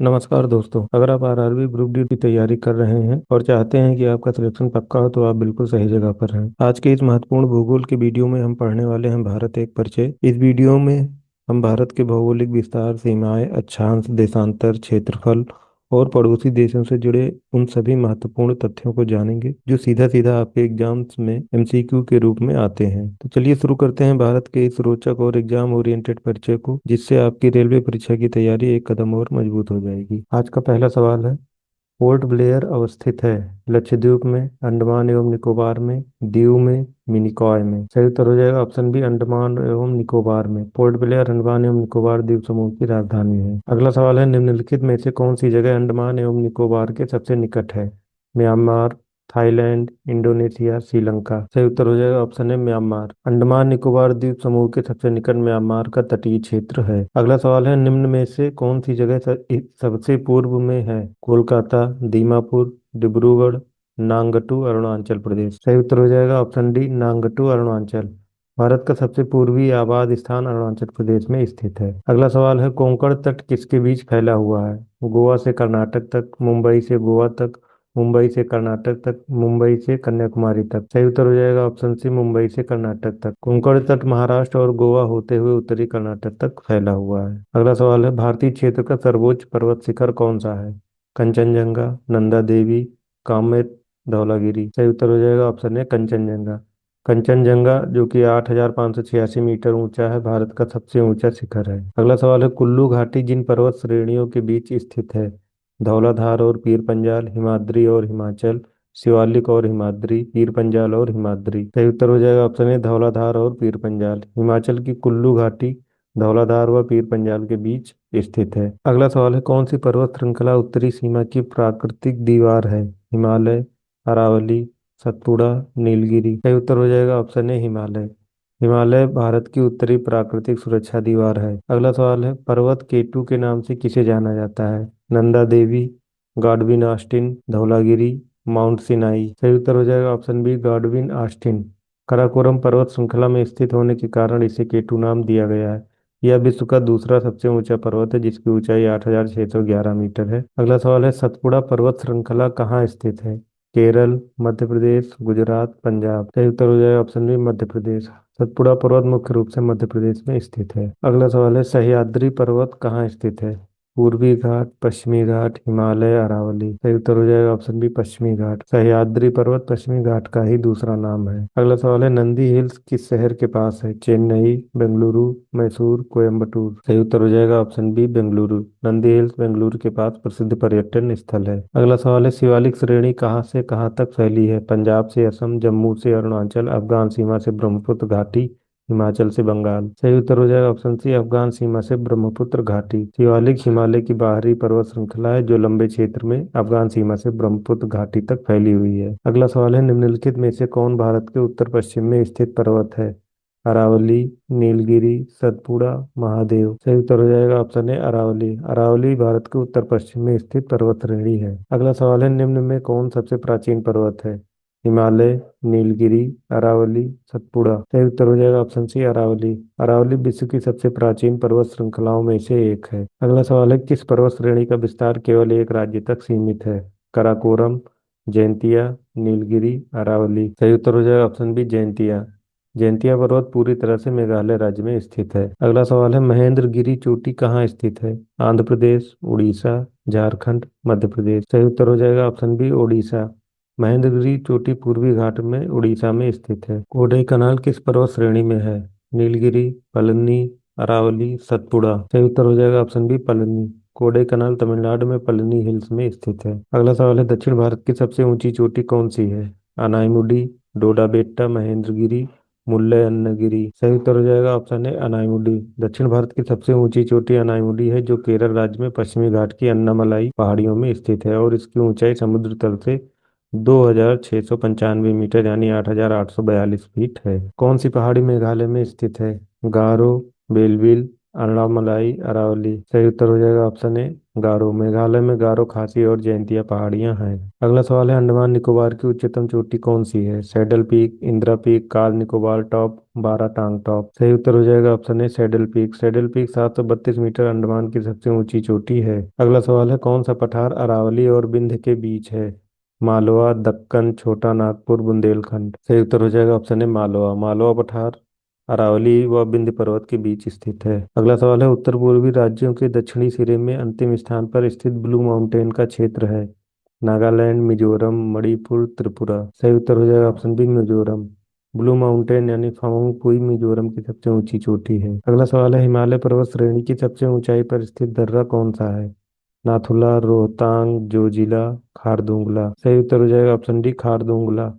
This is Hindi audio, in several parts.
नमस्कार दोस्तों। अगर आप आरआरबी ग्रुप डी की तैयारी कर रहे हैं और चाहते हैं कि आपका सिलेक्शन पक्का हो तो आप बिल्कुल सही जगह पर हैं। आज के इस महत्वपूर्ण भूगोल के वीडियो में हम पढ़ने वाले हैं भारत एक परिचय। इस वीडियो में हम भारत के भौगोलिक विस्तार, सीमाएं, अक्षांश, देशांतर, क्षेत्रफल और पड़ोसी देशों से जुड़े उन सभी महत्वपूर्ण तथ्यों को जानेंगे जो सीधा सीधा आपके एग्जाम्स में एमसीक्यू के रूप में आते हैं। तो चलिए शुरू करते हैं भारत के इस रोचक और एग्जाम ओरिएंटेड परिचय को, जिससे आपकी रेलवे परीक्षा की तैयारी एक कदम और मजबूत हो जाएगी। आज का पहला सवाल है, पोर्ट ब्लेयर अवस्थित है लक्षद्वीप में, अंडमान एवं निकोबार में, दीव में, मिनिकॉय में। सही उत्तर हो जाएगा ऑप्शन बी, अंडमान एवं निकोबार में। पोर्ट ब्लेयर अंडमान एवं निकोबार द्वीप समूह की राजधानी है। अगला सवाल है, निम्नलिखित में से कौन सी जगह अंडमान एवं निकोबार के सबसे निकट है? Myanmar, Thailand, Indonesia, Sri Lanka. सही उत्तर हो जाएगा ऑप्शन है म्यांमार। अंडमान निकोबार द्वीप समूह के सबसे निकट म्यांमार का तटीय क्षेत्र है। अगला सवाल है, निम्न में से कौन सी जगह सबसे पूर्व में है? कोलकाता, दीमापुर, डिब्रूगढ़, नांगटू, अरुणाचल प्रदेश। सही उत्तर हो जाएगा ऑप्शन डी, नांगटू, अरुणाचल। भारत का सबसे पूर्वी आबाद स्थान अरुणाचल प्रदेश में स्थित है। अगला सवाल है, कोंकण तट किसके बीच फैला हुआ है? गोवा से कर्नाटक तक, मुंबई से गोवा तक, मुंबई से कर्नाटक तक, मुंबई से कन्याकुमारी तक। सही उत्तर हो जाएगा ऑप्शन सी, मुंबई से कर्नाटक तक। कोंकण तट महाराष्ट्र और गोवा होते हुए उत्तरी कर्नाटक तक फैला हुआ है। अगला सवाल है, भारतीय क्षेत्र का सर्वोच्च पर्वत शिखर कौन सा है? कंचनजंगा, नंदा देवी, कामेट, धौलागिरी। सही उत्तर हो जाएगा ऑप्शन है कंचनजंगा। कंचनजंगा जो कि 8,586 मीटर ऊंचा है, भारत का सबसे ऊंचा शिखर है। अगला सवाल है, कुल्लू घाटी जिन पर्वत श्रेणियों के बीच स्थित है? धौलाधार और पीर पंजाल, हिमाद्री और हिमाचल, शिवालिक और हिमाद्री, पीर पंजाल और हिमाद्री। सही उत्तर हो जाएगा ऑप्शन है धौलाधार और पीर पंजाल। हिमाचल की कुल्लू घाटी धौलाधार व पीर पंजाल के बीच स्थित है। अगला सवाल है, कौन सी पर्वत श्रृंखला उत्तरी सीमा की प्राकृतिक दीवार है? हिमालय, अरावली, सतपुड़ा, नीलगिरी। सही उत्तर हो जाएगा ऑप्शन है हिमालय। हिमालय भारत की उत्तरी प्राकृतिक सुरक्षा दीवार है। अगला सवाल है, पर्वत केटू के नाम से किसे जाना जाता है? Nanda Devi, Godwin Austen, Dhaulagiri, Mount Sinai. सही उत्तर हो जाएगा option B, Godwin Austen. Karakoram पर्वत श्रृंखला में स्थित होने के कारण इसे केटू नाम दिया गया है। यह विश्व का दूसरा सबसे ऊंचा पर्वत है, जिसकी ऊंचाई 8,611 मीटर है। अगला सवाल है, सतपुड़ा पर्वत श्रृंखला कहाँ स्थित है? केरल, मध्य प्रदेश, गुजरात, पंजाब। सही उत्तर हो जाएगा ऑप्शन बी, मध्य प्रदेश। सतपुड़ा पर्वत मुख्य रूप से मध्य प्रदेश में स्थित है। अगला सवाल है, सह्याद्री पर्वत कहाँ स्थित है? पूर्वी घाट, पश्चिमी घाट, हिमालय, अरावली। सही उत्तर हो जाएगा ऑप्शन बी, पश्चिमी घाट। सह्याद्री पर्वत पश्चिमी घाट का ही दूसरा नाम है। अगला सवाल है, नंदी हिल्स किस शहर के पास है? चेन्नई, बेंगलुरु, मैसूर, कोयम्बटूर। सही उत्तर हो जाएगा option B, Bengaluru. Nandi Hills Bengaluru के पास प्रसिद्ध पर्यटन स्थल है। अगला सवाल है, शिवालिक श्रेणी कहाँ से कहाँ तक फैली है? पंजाब से असम, जम्मू से अरुणाचल, अफगान सीमा से ब्रह्मपुत्र घाटी, हिमाचल से बंगाल। सही उत्तर हो जाएगा ऑप्शन सी, अफगान सीमा से ब्रह्मपुत्र घाटी। शिवालिक हिमालय की बाहरी पर्वत श्रृंखला है जो लंबे क्षेत्र में अफगान सीमा से ब्रह्मपुत्र घाटी तक फैली हुई है। अगला सवाल है, निम्नलिखित में से कौन भारत के उत्तर पश्चिम में स्थित पर्वत है? अरावली, नीलगिरी, सतपुड़ा, महादेव। सही उत्तर हो जाएगा ऑप्शन है अरावली। अरावली भारत के उत्तर पश्चिम में स्थित पर्वत श्रेणी है। अगला सवाल है, निम्न में कौन सबसे प्राचीन पर्वत है? हिमालय, नीलगिरी, अरावली, सतपुड़ा। सही उत्तर हो जाएगा ऑप्शन सी, अरावली। अरावली विश्व की सबसे प्राचीन पर्वत श्रृंखलाओं में से एक है। अगला सवाल है, किस पर्वत श्रेणी का विस्तार केवल एक राज्य तक सीमित है? काराकोरम, जैंतिया, नीलगिरी, अरावली। सही उत्तर हो जाएगा ऑप्शन बी, जैंतिया। जैंतिया पर्वत पूरी तरह से मेघालय राज्य में स्थित है। अगला सवाल है, महेंद्रगिरी चोटी कहाँ स्थित है? आंध्र प्रदेश, उड़ीसा, झारखंड, मध्य प्रदेश। सही उत्तर हो जाएगा ऑप्शन बी, उड़ीसा। महेंद्रगिरी चोटी पूर्वी घाट में उड़ीसा में स्थित है। कोडई कनाल किस पर्वत श्रेणी में है? नीलगिरी, पलनी, अरावली, सतपुड़ा। सही उत्तर हो जाएगा ऑप्शन बी, पलनी। कोडई कनाल तमिलनाडु में पलनी हिल्स में स्थित है। अगला सवाल है, दक्षिण भारत की सबसे ऊंची चोटी कौन सी है? अनाईमुडी, डोडा बेट्टा, महेंद्रगिरी, मुल्लय्यनगिरी। सही उत्तर हो जाएगा ऑप्शन है अनाईमुडी। दक्षिण भारत की सबसे ऊंची चोटी अनाईमुडी है, जो केरल राज्य में पश्चिमी घाट की अन्नामलाई पहाड़ियों में स्थित है और इसकी ऊंचाई समुद्र तल से 2,695 मीटर यानी 8,842 फीट है। कौन सी पहाड़ी मेघालय में स्थित है? गारो, बेलविल, अन्नामलाई, अरावली। सही उत्तर हो जाएगा ऑप्शन ए गारो। मेघालय में गारो, खासी और जयंतिया पहाड़ियां हैं। अगला सवाल है, अंडमान निकोबार की उच्चतम चोटी कौन सी है? Saddle Peak, Indira Peak, Car Nicobar Top, Baratang Top. सही उत्तर हो जाएगा option A Saddle Peak. Saddle Peak 732 metre Andaman की सबसे ऊंची चोटी है। अगला सवाल है, कौन सा पठार अरावली और विंध्य के बीच है? मालवा, दक्कन, छोटा नागपुर, बुंदेलखंड। सही उत्तर हो जाएगा ऑप्शन है मालवा। मालवा पठार अरावली व विंध्य पर्वत के बीच स्थित है। अगला सवाल है, उत्तर पूर्वी राज्यों के दक्षिणी सिरे में अंतिम स्थान पर स्थित ब्लू माउंटेन का क्षेत्र है? नागालैंड, मिजोरम, मणिपुर, त्रिपुरा। सही उत्तर हो जाएगा option B Mizoram. Blue Mountain यानी फाउंगपुई मिजोरम की सबसे ऊंची चोटी है। अगला सवाल है, हिमालय पर्वत श्रेणी की सबसे ऊंचाई पर स्थित दर्रा कौन सा है? नाथुला, रोहतांग, जोजिला, खारदुंगला। सही उत्तर हो जाएगा ऑप्शन डी खारदुंगला।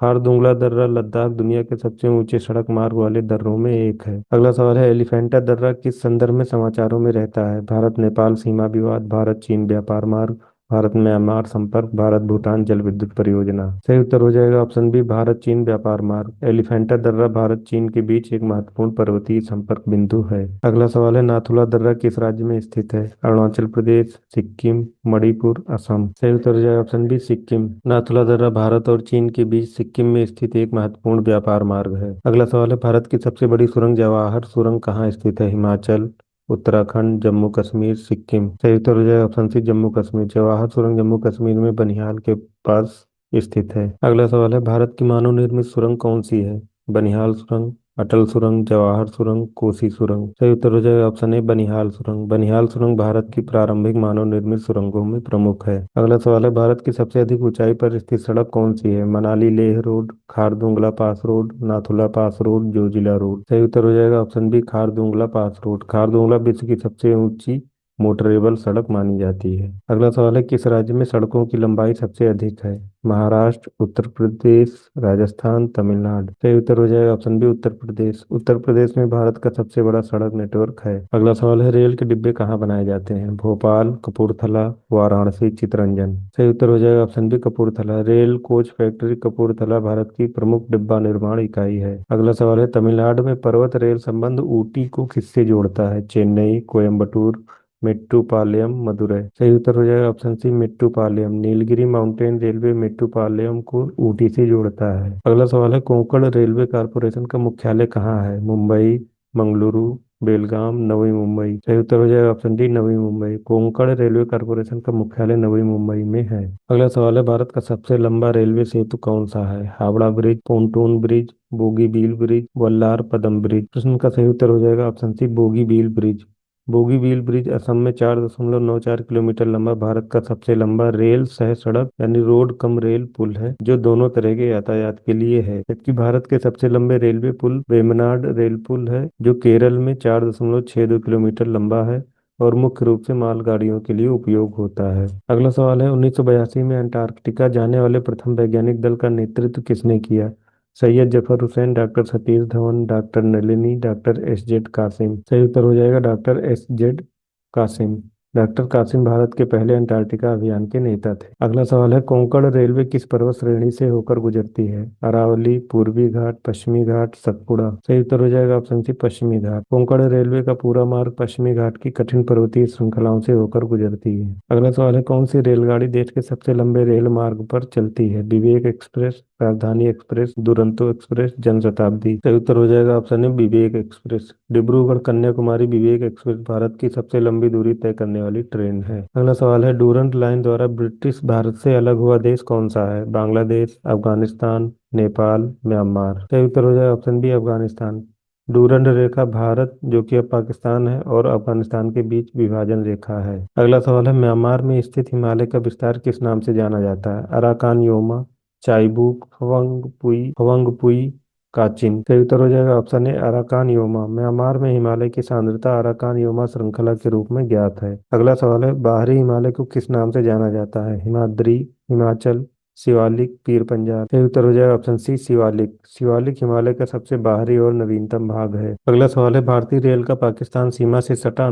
खारदुंगला दर्रा लद्दाख दुनिया के सबसे ऊंचे सड़क मार्ग वाले दर्रों में एक है। अगला सवाल है, एलिफेंटा दर्रा किस संदर्भ में समाचारों में रहता है? भारत नेपाल सीमा विवाद, भारत चीन व्यापार मार्ग, भारत म्यांमार संपर्क, भारत भूटान जल विद्युत परियोजना। सही उत्तर हो जाएगा ऑप्शन बी भारत चीन व्यापार मार्ग। एलिफेंटा दर्रा भारत चीन के बीच एक महत्वपूर्ण पर्वतीय संपर्क बिंदु है। अगला सवाल है, नाथुला दर्रा किस राज्य में स्थित है? अरुणाचल प्रदेश, सिक्किम, मणिपुर, असम। सही उत्तर हो जाएगा ऑप्शन बी सिक्किम। नाथुला दर्रा भारत और चीन के बीच सिक्किम में स्थित एक महत्वपूर्ण व्यापार मार्ग है। अगला सवाल है, भारत की सबसे बड़ी सुरंग जवाहर सुरंग कहाँ स्थित है? हिमाचल, उत्तराखंड, जम्मू कश्मीर, सिक्किम। सही उत्तर हो जाएगा ऑप्शन सी जम्मू कश्मीर। जवाहर सुरंग जम्मू कश्मीर में बनिहाल के पास स्थित है। अगला सवाल है, भारत की मानव निर्मित सुरंग कौन सी है? बनिहाल सुरंग, अटल सुरंग, जवाहर सुरंग, कोसी सुरंग। सही उत्तर हो जाएगा ऑप्शन ए बनिहाल सुरंग। बनिहाल सुरंग भारत की प्रारंभिक मानव निर्मित सुरंगों में प्रमुख है। अगला सवाल है, भारत की सबसे अधिक ऊंचाई पर स्थित सड़क कौन सी है? मनाली लेह रोड, खारदुंगला पास रोड, नाथुला पास रोड, जोजिला रोड। सही उत्तर हो जाएगा ऑप्शन बी खारदुंगला पास रोड। खारदुंगला विश्व की सबसे ऊंची मोटरेबल सड़क मानी जाती है। अगला सवाल है, किस राज्य में सड़कों की लंबाई सबसे अधिक है? महाराष्ट्र, उत्तर प्रदेश, राजस्थान, तमिलनाडु। सही उत्तर हो जाएगा ऑप्शन बी उत्तर प्रदेश। उत्तर प्रदेश में भारत का सबसे बड़ा सड़क नेटवर्क है। अगला सवाल है, रेल के डिब्बे कहाँ बनाए जाते हैं? भोपाल, कपूरथला, वाराणसी, चितरंजन। सही उत्तर हो जाएगा option B Kapurthala. Rail coach factory Kapurthala Bharat की प्रमुख डिब्बा निर्माण इकाई है। अगला सवाल है, तमिलनाडु में पर्वत रेल संबंध ऊटी को किससे जोड़ता है? चेन्नई, कोयम्बटूर, मेट्टुपालयम, मदुरै। सही उत्तर हो जाएगा option C Mettupalayam. Nilgiri mountain railway Mettupalayam को ऊटी से जोड़ता है। अगला सवाल है, कोंकण रेलवे कारपोरेशन का मुख्यालय कहाँ है? मुंबई, मंगलुरु, बेलगाम, नवी मुंबई। सही उत्तर हो जाएगा option D Navi Mumbai. Konkan railway corporation का मुख्यालय नवी मुंबई में है। अगला सवाल है, भारत का सबसे लंबा रेलवे सेतु कौन सा है? Howrah bridge, pontoon bridge, Bogibeel bridge, Vallarpadam bridge. प्रश्न का सही उत्तर हो जाएगा option C Bogibeel bridge. Bogibeel bridge Assam में 4.94 किलोमीटर लंबा भारत का सबसे लंबा रेल सह सड़क यानी रोड कम रेल पुल है, जो दोनों तरह के यातायात के लिए है। जबकि भारत के सबसे लंबे रेलवे पुल वेमनाड रेल पुल है, जो केरल में 4.62 किलोमीटर लंबा है और मुख्य रूप से मालगाड़ियों के लिए उपयोग होता है। अगला सवाल है, 1982 में अंटार्कटिका जाने वाले प्रथम वैज्ञानिक दल का नेतृत्व किसने किया? Syed Zafar Hussain, doctor Satish Dhawan, doctor Nalini, doctor S Z Qasim. सही उत्तर हो जाएगा doctor S Z Qasim. Doctor Qasim Bharat के पहले अंटार्कटिका अभियान के नेता थे। अगला सवाल है, कोंकण रेलवे किस पर्वत श्रेणी से होकर गुजरती है? अरावली, पूर्वी घाट, पश्चिमी घाट, सतपुड़ा। सही उत्तर हो जाएगा ऑप्शन सी पश्चिमी घाट। कोंकण रेलवे का पूरा मार्ग पश्चिमी घाट की कठिन पर्वतीय श्रृंखलाओं से होकर गुजरती है। अगला सवाल है, कौन सी रेलगाड़ी देश के सबसे लंबे रेल मार्ग पर चलती है? विवेक एक्सप्रेस, राजधानी एक्सप्रेस, दुरंतो एक्सप्रेस, जनशताब्दी। सही उत्तर हो जाएगा ऑप्शन है विवेक एक्सप्रेस। डिब्रूगढ़ कन्याकुमारी विवेक एक्सप्रेस भारत की सबसे लंबी दूरी तय करने वाली ट्रेन है। अगला सवाल है, डूरंट लाइन द्वारा ब्रिटिश भारत से अलग हुआ देश कौन सा है? बांग्लादेश, अफगानिस्तान, नेपाल, म्यांमार। सही उत्तर हो जाएगा ऑप्शन बी अफगानिस्तान। डूरंड रेखा भारत जो कि अब पाकिस्तान है और अफगानिस्तान के बीच विभाजन रेखा है। अगला सवाल है, म्यांमार में स्थित हिमालय का विस्तार किस नाम से जाना जाता है? अराकान योमा, चाईबूक, फवंगपुई, काचिन। सही उत्तर हो जाएगा option A Arakan Yoma. Myanmar में हिमालय की सांद्रता अराकान योमा श्रृंखला के रूप में ज्ञात है। अगला सवाल है, बाहरी हिमालय को किस नाम से जाना जाता है? हिमाद्री, हिमाचल, शिवालिक, पीर पंजाब। सही उत्तर हो जाएगा ऑप्शन सी शिवालिक। शिवालिक हिमालय का सबसे बाहरी और नवीनतम भाग है। अगला सवाल है, भारतीय रेल का पाकिस्तान सीमा से सटा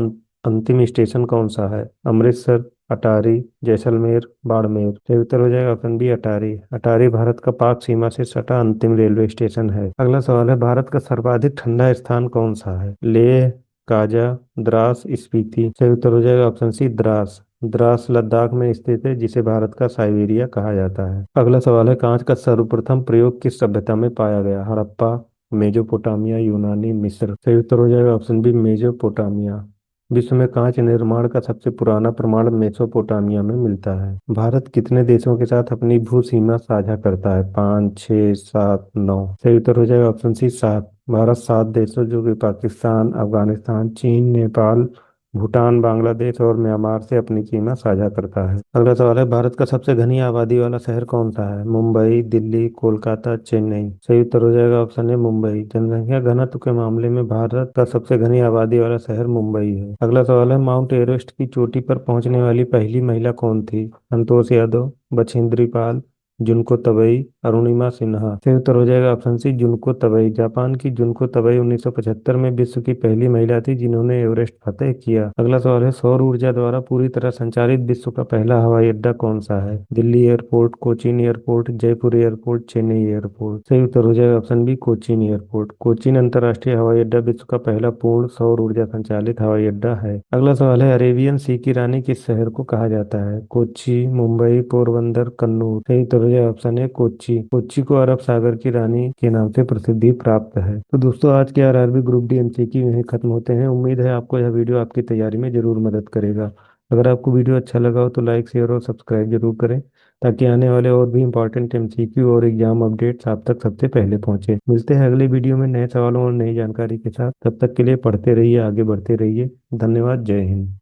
अंतिम स्टेशन कौन सा है? अमृतसर, अटारी, जैसलमेर, बाड़मेर। सही उत्तर हो जाएगा ऑप्शन बी अटारी। अटारी भारत का पाक सीमा से सटा अंतिम रेलवे स्टेशन है। अगला सवाल है, भारत का सर्वाधिक ठंडा स्थान कौन सा है? लेह, काजा, द्रास, स्पीति। सही उत्तर हो जाएगा ऑप्शन सी द्रास। द्रास लद्दाख में स्थित है, जिसे भारत का साइबेरिया कहा जाता है। अगला सवाल है, कांच का सर्वप्रथम प्रयोग किस सभ्यता में पाया गया? हड़प्पा, मेजोपोटामिया, यूनानी, मिस्र। सही उत्तर हो जाएगा ऑप्शन बी मेजोपोटामिया। विश्व में कांच निर्माण का सबसे पुराना प्रमाण मेसोपोटामिया में मिलता है। भारत कितने देशों के साथ अपनी भू सीमा साझा करता है? 5, 6, 7, 9। सही उत्तर हो जाएगा ऑप्शन सी 7। भारत 7 देशों, जो कि पाकिस्तान, अफगानिस्तान, चीन, नेपाल, भूटान, बांग्लादेश और म्यांमार से अपनी सीमा साझा करता है। अगला सवाल है, भारत का सबसे घनी आबादी वाला शहर कौन सा है? मुंबई, दिल्ली, कोलकाता, चेन्नई। सही उत्तर हो जाएगा ऑप्शन है मुंबई। जनसंख्या घनत्व के मामले में भारत का सबसे घनी आबादी वाला शहर मुंबई है। अगला सवाल है, माउंट एवरेस्ट की चोटी पर पहुंचने वाली पहली महिला कौन थी? संतोष यादव, बछेंद्री पाल, जुनको तबई, अरुणिमा सिन्हा। सही उत्तर हो जाएगा ऑप्शन सी जुनको तबई। जापान की जुनको तबई 1975 में विश्व की पहली महिला थी जिन्होंने एवरेस्ट फतेह किया। अगला सवाल है, सौर ऊर्जा द्वारा पूरी तरह संचालित विश्व का पहला हवाई अड्डा कौन सा है? Delhi airport, Cochin airport, Jaipur airport, Chennai airport. सही उत्तर हो जाएगा option B Cochin airport. Cochin अंतर्राष्ट्रीय हवाई अड्डा विश्व का पहला पूर्ण सौर ऊर्जा संचालित हवाई अड्डा है। अगला सवाल है, अरेबियन सी की रानी किस शहर को कहा जाता है? कोच्चि, मुंबई, पोरबंदर, कन्नूर। सही उत्तर ये ऑप्शन है कोच्चि। कोच्चि को अरब सागर की रानी के नाम से प्रसिद्धि प्राप्त है। तो दोस्तों, आज के आरआरबी ग्रुप डी एमसीक्यू यहीं खत्म होते हैं। उम्मीद है आपको यह वीडियो आपकी तैयारी में जरूर मदद करेगा। अगर आपको वीडियो अच्छा लगा हो तो लाइक, शेयर और सब्सक्राइब जरूर करें, ताकि आने वाले और भी इंपॉर्टेंट एमसीक्यू और एग्जाम अपडेट्स आप तक सबसे पहले पहुंचे। मिलते हैं अगले वीडियो में नए सवालों और नई जानकारी के साथ। तब तक के लिए पढ़ते रहिए, आगे बढ़ते रहिए। धन्यवाद। जय हिंद।